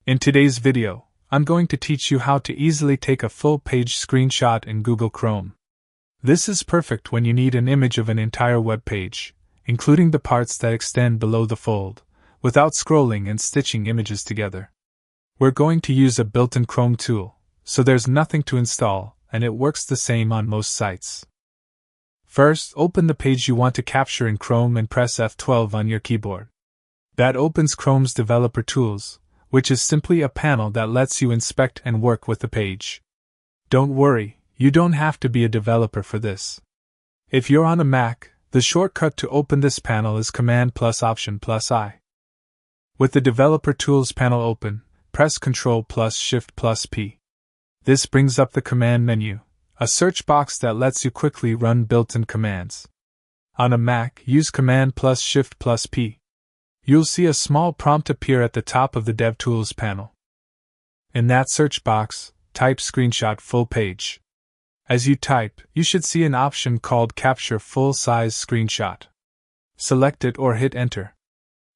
In today's video, I'm going to teach you how to easily take a full-page screenshot in Google Chrome. This is perfect when you need an image of an entire web page, including the parts that extend below the fold, without scrolling and stitching images together. We're going to use a built-in Chrome tool, so there's nothing to install, and it works the same on most sites. First, open the page you want to capture in Chrome and press F12 on your keyboard. That opens Chrome's Developer Tools, which is simply a panel that lets you inspect and work with the page. Don't worry, you don't have to be a developer for this. If you're on a Mac, the shortcut to open this panel is Command plus Option plus I. With the Developer Tools panel open, press Ctrl plus Shift plus P. This brings up the command menu, a search box that lets you quickly run built-in commands. On a Mac, use Command plus Shift plus P. You'll see a small prompt appear at the top of the DevTools panel. In that search box, type Screenshot Full Page. As you type, you should see an option called Capture Full-Size Screenshot. Select it or hit Enter.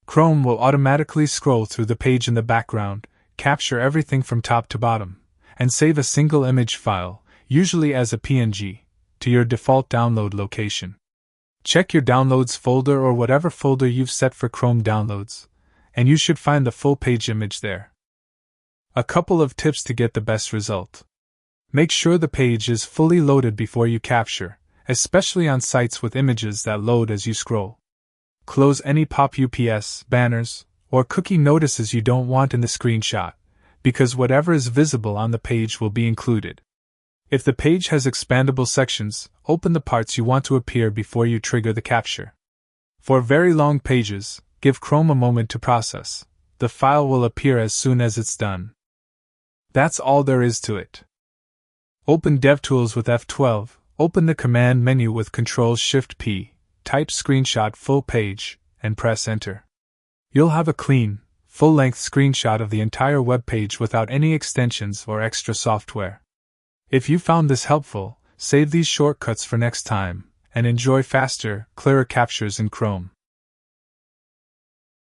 Chrome will automatically scroll through the page in the background, capture everything from top to bottom, and save a single image file, usually as a PNG, to your default download location. Check your Downloads folder or whatever folder you've set for Chrome Downloads, and you should find the full-page image there. A couple of tips to get the best result. Make sure the page is fully loaded before you capture, especially on sites with images that load as you scroll. Close any pop-ups, banners, or cookie notices you don't want in the screenshot, because whatever is visible on the page will be included. If the page has expandable sections, open the parts you want to appear before you trigger the capture. For very long pages, give Chrome a moment to process. The file will appear as soon as it's done. That's all there is to it. Open DevTools with F12, open the command menu with Ctrl-Shift-P, type Screenshot Full Page, and press Enter. You'll have a clean, full-length screenshot of the entire web page without any extensions or extra software. If you found this helpful, save these shortcuts for next time, and enjoy faster, clearer captures in Chrome.